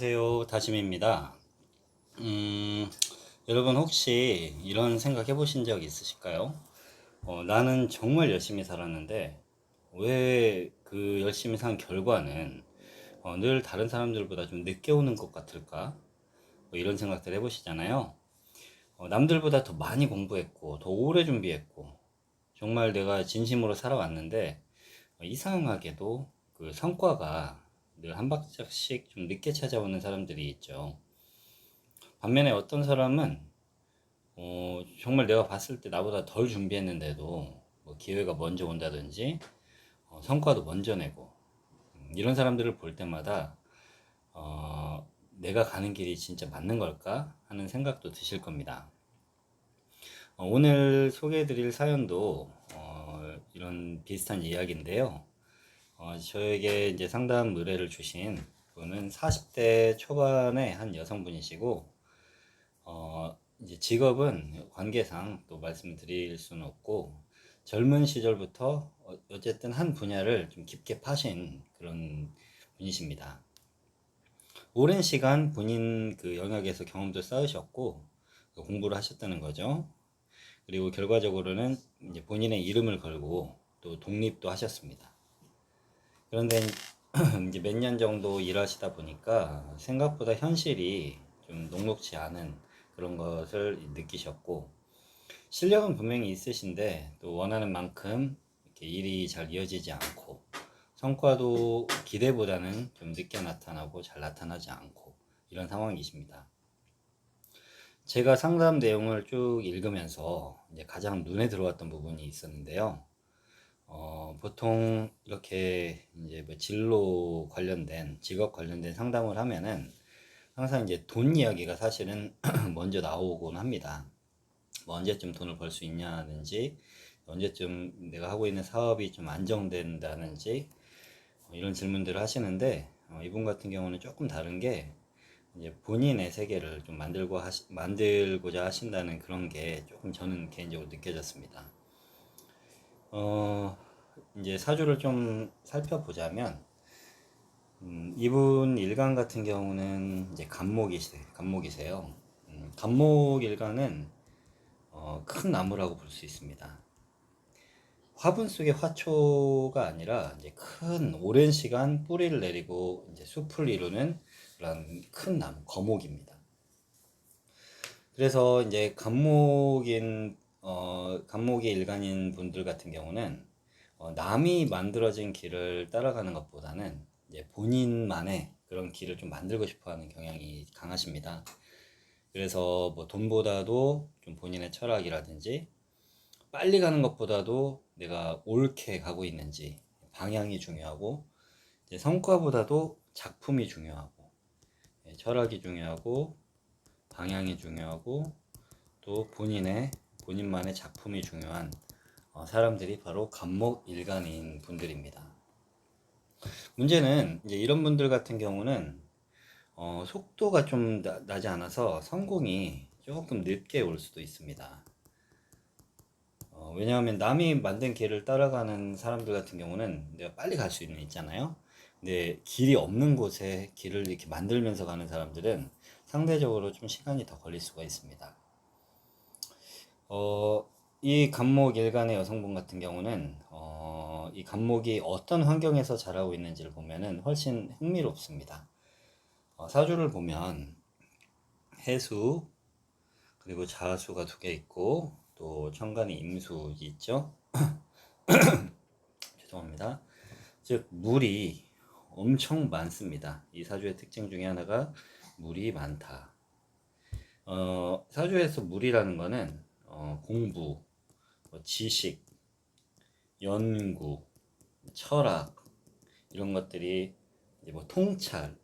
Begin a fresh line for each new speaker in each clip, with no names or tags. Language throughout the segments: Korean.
안녕하세요. 다심입니다. 여러분 혹시 이런 생각 해보신 적 있으실까요? 나는 정말 열심히 살았는데 왜 그 열심히 산 결과는 늘 다른 사람들보다 좀 늦게 오는 것 같을까? 뭐 이런 생각들 해보시잖아요. 남들보다 더 많이 공부했고 더 오래 준비했고 정말 내가 진심으로 살아왔는데 이상하게도 그 성과가 늘 한 발짝씩 좀 늦게 찾아오는 사람들이 있죠. 반면에 어떤 사람은 정말 내가 봤을 때 나보다 덜 준비했는데도 뭐 기회가 먼저 온다든지 성과도 먼저 내고 이런 사람들을 볼 때마다 내가 가는 길이 진짜 맞는 걸까 하는 생각도 드실 겁니다. 오늘 소개해드릴 사연도 이런 비슷한 이야기인데요. 저에게 이제 상담 의뢰를 주신 분은 40대 초반의 한 여성분이시고, 이제 직업은 관계상 또 말씀드릴 수는 없고, 젊은 시절부터 어쨌든 한 분야를 좀 깊게 파신 그런 분이십니다. 오랜 시간 본인 그 영역에서 경험도 쌓으셨고, 공부를 하셨다는 거죠. 그리고 결과적으로는 이제 본인의 이름을 걸고 또 독립도 하셨습니다. 그런데 이제 몇 년 정도 일하시다 보니까 생각보다 현실이 좀 녹록지 않은 그런 것을 느끼셨고, 실력은 분명히 있으신데 또 원하는 만큼 이렇게 일이 잘 이어지지 않고 성과도 기대보다는 좀 늦게 나타나고 잘 나타나지 않고 이런 상황이십니다. 제가 상담 내용을 쭉 읽으면서 이제 가장 눈에 들어왔던 부분이 있었는데요. 보통 이렇게 이제 뭐 진로 관련된 직업 관련된 상담을 하면은 항상 이제 돈 이야기가 사실은 먼저 나오곤 합니다. 뭐 언제쯤 돈을 벌 수 있냐든지 언제쯤 내가 하고 있는 사업이 좀 안정된다든지 이런 질문들을 하시는데 이분 같은 경우는 조금 다른 게 이제 본인의 세계를 좀 만들고자 하신다는 그런 게 조금 저는 개인적으로 느껴졌습니다. 이제 사주를 좀 살펴보자면, 이분 일간 같은 경우는 이제 간목이세요. 간목 일간은 큰 나무라고 볼 수 있습니다. 화분 속의 화초가 아니라 이제 큰 오랜 시간 뿌리를 내리고 이제 숲을 이루는 그런 큰 나무, 거목입니다. 그래서 이제 간목이 일간인 분들 같은 경우는 남이 만들어진 길을 따라가는 것보다는 이제 본인만의 그런 길을 좀 만들고 싶어 하는 경향이 강하십니다. 그래서 뭐 돈보다도 좀 본인의 철학이라든지 빨리 가는 것보다도 내가 옳게 가고 있는지 방향이 중요하고, 이제 성과보다도 작품이 중요하고, 철학이 중요하고, 방향이 중요하고, 또 본인만의 작품이 중요한 사람들이 바로 간목일간인 분들입니다. 문제는 이제 이런 분들 같은 경우는 속도가 좀 나지 않아서 성공이 조금 늦게 올 수도 있습니다. 왜냐하면 남이 만든 길을 따라가는 사람들 같은 경우는 내가 빨리 갈 수 있잖아요. 근데 길이 없는 곳에 길을 이렇게 만들면서 가는 사람들은 상대적으로 좀 시간이 더 걸릴 수가 있습니다. 이 간목 일간의 여성분 같은 경우는 이 간목이 어떤 환경에서 자라고 있는지를 보면은 훨씬 흥미롭습니다. 사주를 보면 해수, 그리고 자수가 두 개 있고 또 천간에 임수 있죠. 죄송합니다. 즉 물이 엄청 많습니다. 이 사주의 특징 중에 하나가 물이 많다. 사주에서 물이라는 거는 공부, 뭐 지식, 연구, 철학 이런 것들이 이제 뭐 통찰,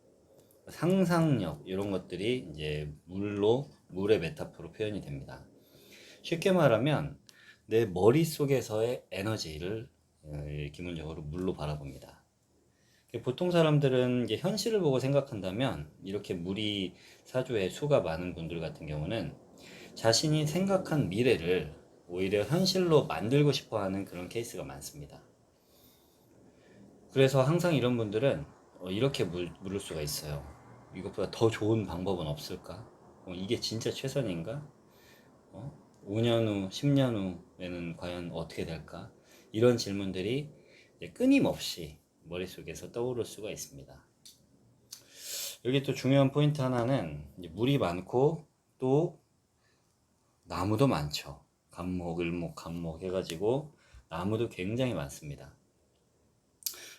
상상력 이런 것들이 이제 물의 메타포로 표현이 됩니다. 쉽게 말하면 내 머릿속에서의 에너지를 기본적으로 물로 바라봅니다. 보통 사람들은 이제 현실을 보고 생각한다면 이렇게 물이 사주에 수가 많은 분들 같은 경우는 자신이 생각한 미래를 오히려 현실로 만들고 싶어 하는 그런 케이스가 많습니다. 그래서 항상 이런 분들은 이렇게 물을 수가 있어요. 이것보다 더 좋은 방법은 없을까? 이게 진짜 최선인가? 5년 후, 10년 후에는 과연 어떻게 될까? 이런 질문들이 이제 끊임없이 머릿속에서 떠오를 수가 있습니다. 여기 또 중요한 포인트 하나는 이제 물이 많고 또 나무도 많죠. 감목, 을목, 감목 해가지고 나무도 굉장히 많습니다.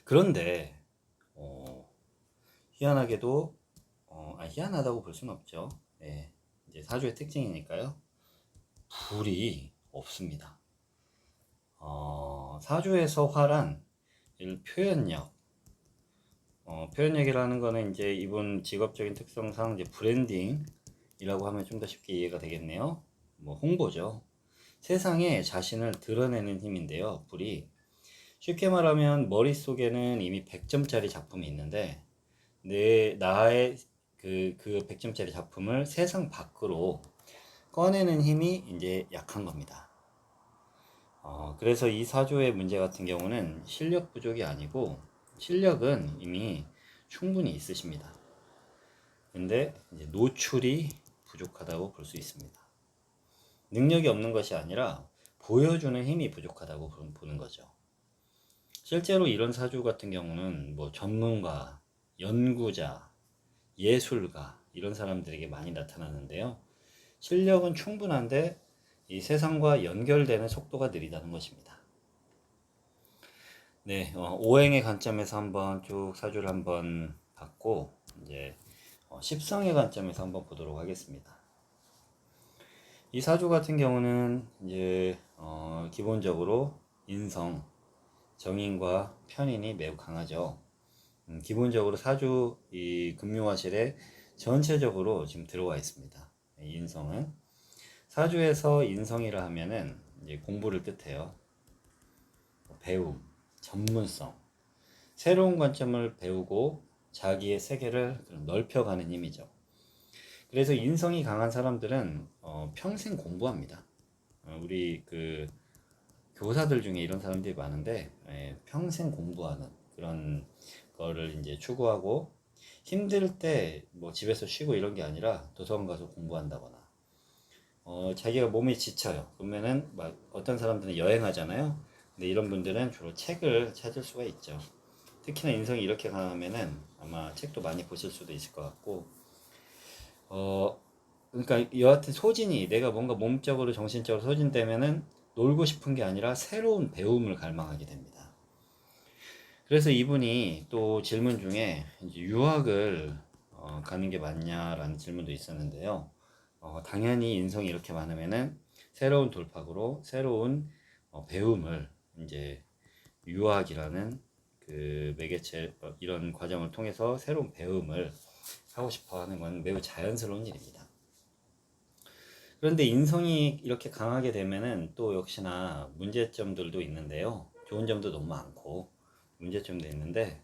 그런데 희한하게도 희한하다고 볼 수는 없죠. 예, 이제 사주의 특징이니까요. 불이 없습니다. 사주에서 화란 표현력, 표현력이라는 거는 이제 이분 직업적인 특성상 이제 브랜딩이라고 하면 좀 더 쉽게 이해가 되겠네요. 뭐 홍보죠. 세상에 자신을 드러내는 힘인데요. 불이 쉽게 말하면 머릿속에는 이미 100점짜리 작품이 있는데 나의 그 100점짜리 작품을 세상 밖으로 꺼내는 힘이 이제 약한 겁니다. 그래서 이 사조의 문제 같은 경우는 실력 부족이 아니고 실력은 이미 충분히 있으십니다. 근데 이제 노출이 부족하다고 볼 수 있습니다. 능력이 없는 것이 아니라 보여주는 힘이 부족하다고 보는 거죠. 실제로 이런 사주 같은 경우는 뭐 전문가, 연구자, 예술가 이런 사람들에게 많이 나타나는데요. 실력은 충분한데 이 세상과 연결되는 속도가 느리다는 것입니다. 네, 오행의 관점에서 한번 쭉 사주를 한번 봤고 이제 십성의 관점에서 한번 보도록 하겠습니다. 이 사주 같은 경우는 이제 기본적으로 인성, 정인과 편인이 매우 강하죠. 기본적으로 사주 이 금융화실에 전체적으로 지금 들어와 있습니다. 인성은 사주에서 인성이라 하면은 이제 공부를 뜻해요. 배움, 전문성, 새로운 관점을 배우고 자기의 세계를 넓혀가는 힘이죠. 그래서 인성이 강한 사람들은 평생 공부합니다. 우리 그 교사들 중에 이런 사람들이 많은데 평생 공부하는 그런 거를 이제 추구하고 힘들 때 뭐 집에서 쉬고 이런 게 아니라 도서관 가서 공부한다거나 자기가 몸이 지쳐요. 그러면은 막 어떤 사람들은 여행하잖아요. 근데 이런 분들은 주로 책을 찾을 수가 있죠. 특히나 인성이 이렇게 강하면은 아마 책도 많이 보실 수도 있을 것 같고 그러니까 여하튼 소진이 내가 뭔가 몸적으로 정신적으로 소진되면은 놀고 싶은 게 아니라 새로운 배움을 갈망하게 됩니다. 그래서 이분이 또 질문 중에 이제 유학을 가는 게 맞냐라는 질문도 있었는데요. 당연히 인성이 이렇게 많으면은 새로운 돌파구로 새로운 배움을 이제 유학이라는 그 매개체 이런 과정을 통해서 새로운 배움을 하고 싶어 하는 건 매우 자연스러운 일입니다. 그런데 인성이 이렇게 강하게 되면은 또 역시나 문제점들도 있는데요. 좋은 점도 너무 많고 문제점도 있는데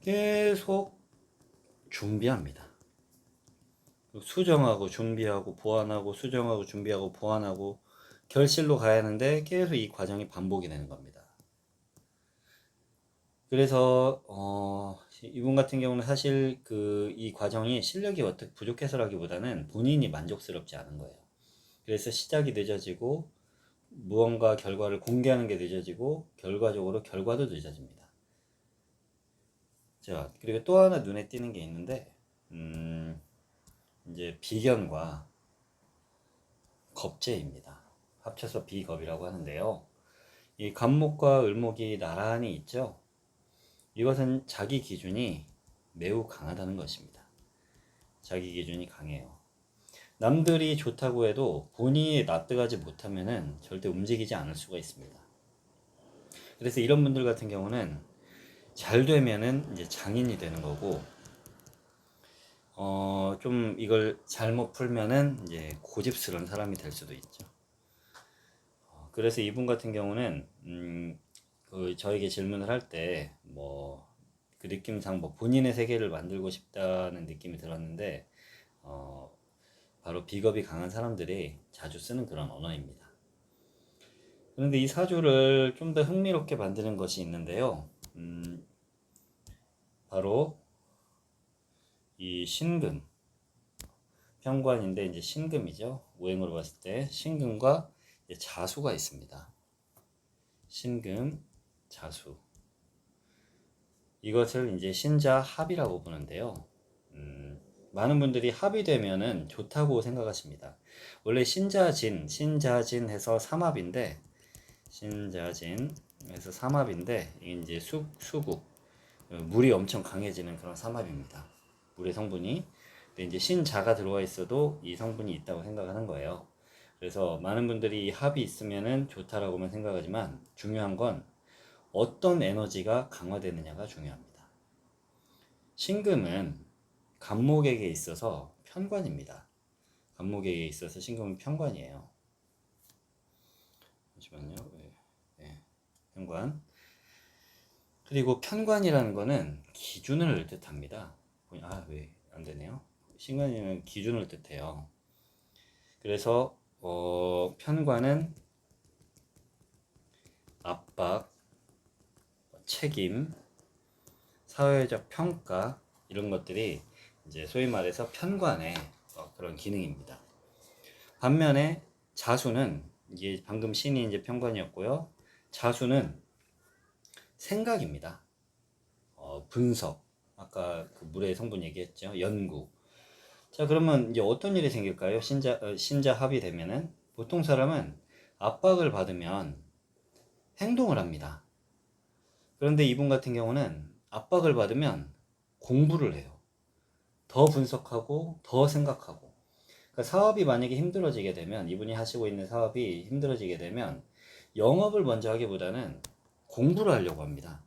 계속 준비합니다. 수정하고 준비하고 보완하고 수정하고 준비하고 보완하고 결실로 가야 하는데 계속 이 과정이 반복이 되는 겁니다. 그래서 이분 같은 경우는 사실 이 과정이 실력이 어떻게 부족해서라기보다는 본인이 만족스럽지 않은 거예요. 그래서 시작이 늦어지고 무언가 결과를 공개하는 게 늦어지고 결과적으로 결과도 늦어집니다. 자, 그리고 또 하나 눈에 띄는 게 있는데 이제 비견과 겁재입니다. 합쳐서 비겁이라고 하는데요. 이 간목과 을목이 나란히 있죠. 이것은 자기 기준이 매우 강하다는 것입니다. 자기 기준이 강해요. 남들이 좋다고 해도 본인이 납득하지 못하면은 절대 움직이지 않을 수가 있습니다. 그래서 이런 분들 같은 경우는 잘 되면은 이제 장인이 되는 거고, 좀 이걸 잘못 풀면은 이제 고집스러운 사람이 될 수도 있죠. 그래서 이분 같은 경우는 저에게 질문을 할 때 뭐 그 느낌상 뭐 본인의 세계를 만들고 싶다는 느낌이 들었는데 바로 비겁이 강한 사람들이 자주 쓰는 그런 언어입니다. 그런데 이 사주를 좀 더 흥미롭게 만드는 것이 있는데요. 바로 이 신금 편관인데 이제 신금이죠. 오행으로 봤을 때 신금과 이제 자수가 있습니다. 신금, 자수. 이것을 이제 신자합이라고 부르는데요. 많은 분들이 합이 되면은 좋다고 생각하십니다. 원래 신자진 해서 삼합인데, 신자진에서 삼합인데, 이게 이제 수국, 물이 엄청 강해지는 그런 삼합입니다. 물의 성분이. 근데 이제 신자가 들어와 있어도 이 성분이 있다고 생각하는 거예요. 그래서 많은 분들이 이 합이 있으면은 좋다라고만 생각하지만 중요한 건 어떤 에너지가 강화되느냐가 중요합니다. 신금은 간목에게 있어서 편관입니다. 간목에게 있어서 신금은 편관이에요. 잠시만요. 네, 편관. 그리고 편관이라는 거는 기준을 뜻합니다. 왜 안 되네요. 신관이는 기준을 뜻해요. 그래서 편관은 압박, 책임, 사회적 평가 이런 것들이 이제 소위 말해서 편관의 그런 기능입니다. 반면에 자수는 이게 방금 신이 이제 편관이었고요. 자수는 생각입니다. 분석, 아까 그 물의 성분 얘기했죠. 연구. 자, 그러면 이제 어떤 일이 생길까요? 신자 합이 되면은 보통 사람은 압박을 받으면 행동을 합니다. 그런데 이분 같은 경우는 압박을 받으면 공부를 해요. 더 분석하고 더 생각하고. 그러니까 사업이 만약에 힘들어지게 되면 이분이 하시고 있는 사업이 힘들어지게 되면 영업을 먼저 하기보다는 공부를 하려고 합니다.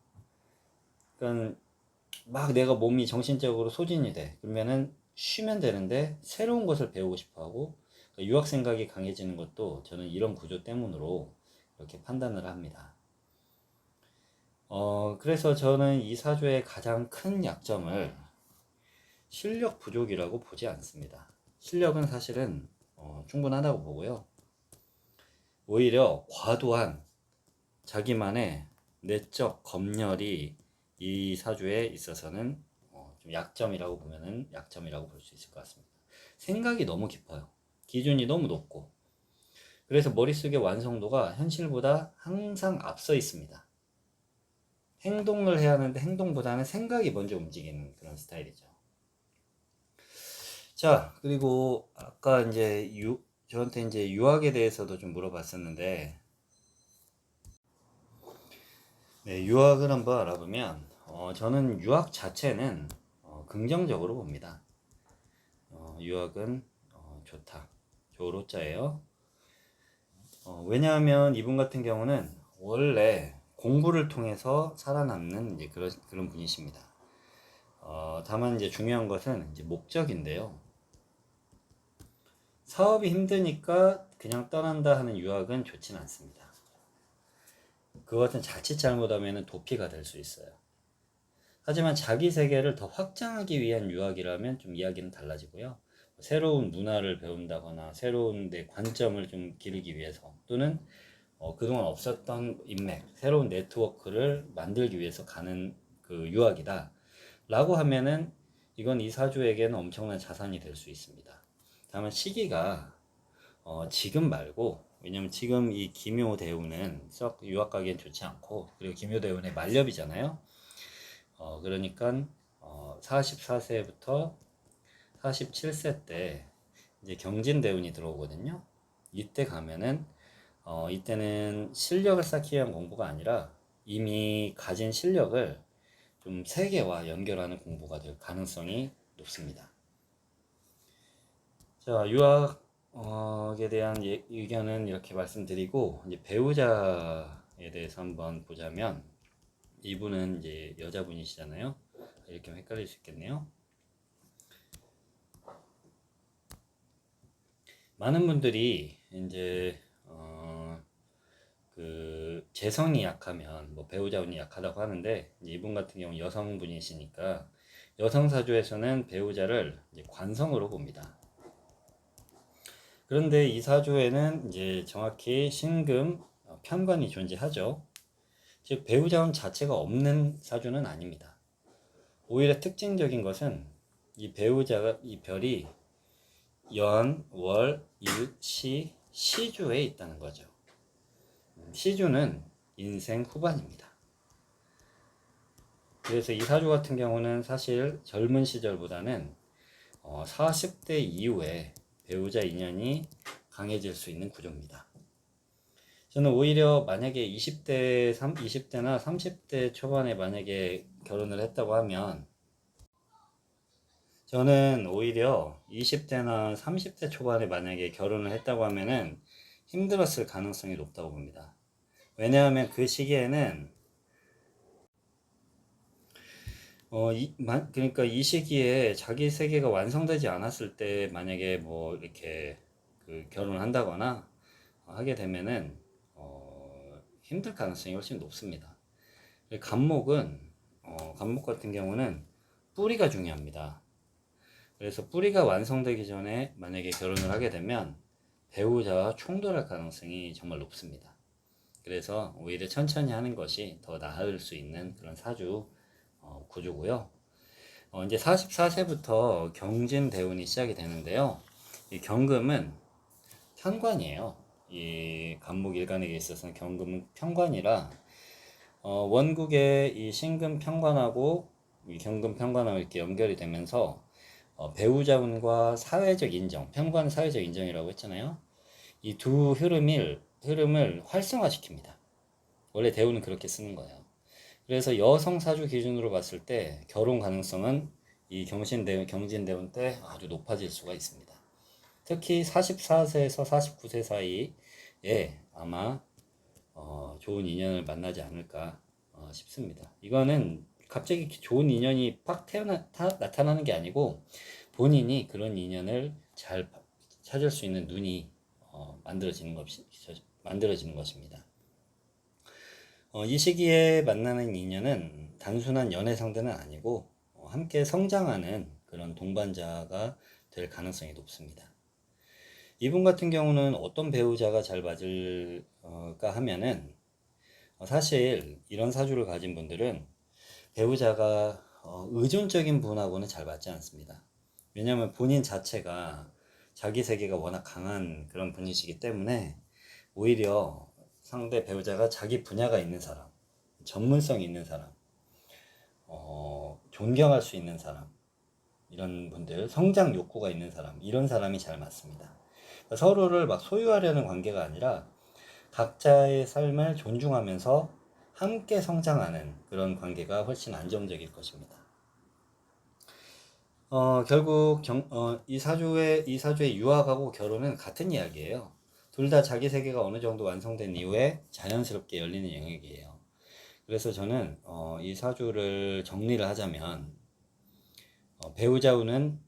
그러니까 막 내가 몸이 정신적으로 소진이 돼. 그러면은 쉬면 되는데 새로운 것을 배우고 싶어 하고 그러니까 유학 생각이 강해지는 것도 저는 이런 구조 때문으로 이렇게 판단을 합니다. 그래서 저는 이 사주의 가장 큰 약점을 실력 부족이라고 보지 않습니다. 실력은 사실은 충분하다고 보고요. 오히려 과도한 자기만의 내적 검열이 이 사주에 있어서는 좀 약점이라고 보면은 약점이라고 볼 수 있을 것 같습니다. 생각이 너무 깊어요. 기준이 너무 높고. 그래서 머릿속의 완성도가 현실보다 항상 앞서 있습니다. 행동을 해야 하는데 행동보다는 생각이 먼저 움직이는 그런 스타일이죠. 자, 그리고 아까 이제 저한테 이제 유학에 대해서도 좀 물어봤었는데, 네, 유학을 한번 알아보면, 저는 유학 자체는 긍정적으로 봅니다. 유학은 좋다. 좋로자예요. 왜냐하면 이분 같은 경우는 원래 공부를 통해서 살아남는 이제 그런 분이십니다. 다만 이제 중요한 것은 이제 목적인데요. 사업이 힘드니까 그냥 떠난다 하는 유학은 좋지는 않습니다. 그것은 자칫 잘못하면 도피가 될 수 있어요. 하지만 자기 세계를 더 확장하기 위한 유학이라면 좀 이야기는 달라지고요. 새로운 문화를 배운다거나 새로운 내 관점을 좀 기르기 위해서 또는 그동안 없었던 인맥, 새로운 네트워크를 만들기 위해서 가는 그 유학이다 라고 하면은 이건 이 사주에게는 엄청난 자산이 될 수 있습니다. 다만 시기가 지금 말고, 왜냐면 지금 이 기묘대운은 썩 유학 가기엔 좋지 않고, 그리고 기묘대운의 말렵이잖아요. 그러니까 44세부터 47세 때 이제 경진대운이 들어오거든요. 이때 가면은 이때는 실력을 쌓기 위한 공부가 아니라 이미 가진 실력을 좀 세계와 연결하는 공부가 될 가능성이 높습니다. 자, 유학에 대한 의견은 이렇게 말씀드리고, 이제 배우자에 대해서 한번 보자면, 이분은 이제 여자분이시잖아요. 이렇게 하면 헷갈릴 수 있겠네요. 많은 분들이 이제 그 재성이 약하면 뭐 배우자 운이 약하다고 하는데, 이분 같은 경우 여성분이시니까 여성 사주에서는 배우자를 이제 관성으로 봅니다. 그런데 이 사주에는 이제 정확히 신금 편관이 존재하죠. 즉 배우자운 자체가 없는 사주는 아닙니다. 오히려 특징적인 것은 이 배우자가 이 별이 연, 월, 일, 시주에 있다는 거죠. 시주는 인생 후반입니다. 그래서 이 사주 같은 경우는 사실 젊은 시절보다는 40대 이후에 배우자 인연이 강해질 수 있는 구조입니다. 저는 오히려 만약에 20대나 30대 초반에 만약에 결혼을 했다고 하면, 저는 오히려 20대나 30대 초반에 만약에 결혼을 했다고 하면은 힘들었을 가능성이 높다고 봅니다. 왜냐하면 그 시기에는 그러니까 이 시기에 자기 세계가 완성되지 않았을 때 만약에 뭐 이렇게 그 결혼을 한다거나 하게 되면은 힘들 가능성이 훨씬 높습니다. 간목 같은 경우는 뿌리가 중요합니다. 그래서 뿌리가 완성되기 전에 만약에 결혼을 하게 되면 배우자와 충돌할 가능성이 정말 높습니다. 그래서 오히려 천천히 하는 것이 더 나을 수 있는 그런 사주 구조고요. 이제 44세부터 경진대운이 시작이 되는데요. 이 경금은 편관이에요. 이 간목 일간에게 있어서는 경금은 편관이라 원국의 이 신금 편관하고 이 경금 편관하고 이렇게 연결이 되면서 배우자운과 사회적 인정, 편관 사회적 인정이라고 했잖아요. 이 두 흐름을 활성화시킵니다. 원래 대우는 그렇게 쓰는 거예요. 그래서 여성 사주 기준으로 봤을 때 결혼 가능성은 이 경진대운 때 아주 높아질 수가 있습니다. 특히 44세에서 49세 사이에 아마 좋은 인연을 만나지 않을까 싶습니다. 이거는 갑자기 좋은 인연이 팍 나타나는 게 아니고 본인이 그런 인연을 잘 찾을 수 있는 눈이 만들어지는 것입니다. 이 시기에 만나는 인연은 단순한 연애 상대는 아니고 함께 성장하는 그런 동반자가 될 가능성이 높습니다. 이분 같은 경우는 어떤 배우자가 잘 맞을까 하면은 사실 이런 사주를 가진 분들은 배우자가 의존적인 분하고는 잘 맞지 않습니다. 왜냐하면 본인 자체가 자기 세계가 워낙 강한 그런 분이시기 때문에 오히려 상대 배우자가 자기 분야가 있는 사람, 전문성이 있는 사람, 존경할 수 있는 사람, 이런 분들, 성장 욕구가 있는 사람, 이런 사람이 잘 맞습니다. 그러니까 서로를 막 소유하려는 관계가 아니라 각자의 삶을 존중하면서 함께 성장하는 그런 관계가 훨씬 안정적일 것입니다. 결국 이 사주의 유학하고 결혼은 같은 이야기예요. 둘 다 자기 세계가 어느 정도 완성된 이후에 자연스럽게 열리는 영역이에요. 그래서 저는 이 사주를 정리를 하자면 배우자 운은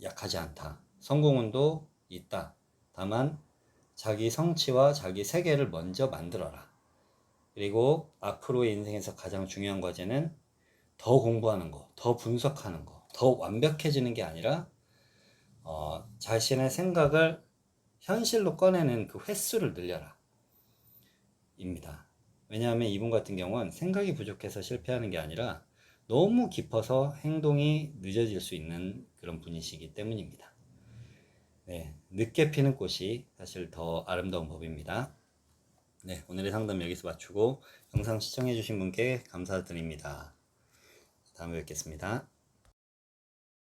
약하지 않다. 성공운도 있다. 다만 자기 성취와 자기 세계를 먼저 만들어라. 그리고 앞으로의 인생에서 가장 중요한 과제는 더 공부하는 거, 더 분석하는 거, 더 완벽해지는 게 아니라 자신의 생각을 현실로 꺼내는 그 횟수를 늘려라 입니다. 왜냐하면 이분 같은 경우는 생각이 부족해서 실패하는 게 아니라 너무 깊어서 행동이 늦어질 수 있는 그런 분이시기 때문입니다. 네, 늦게 피는 꽃이 사실 더 아름다운 법입니다. 네, 오늘의 상담 여기서 마치고 영상 시청해주신 분께 감사드립니다. 다음에 뵙겠습니다.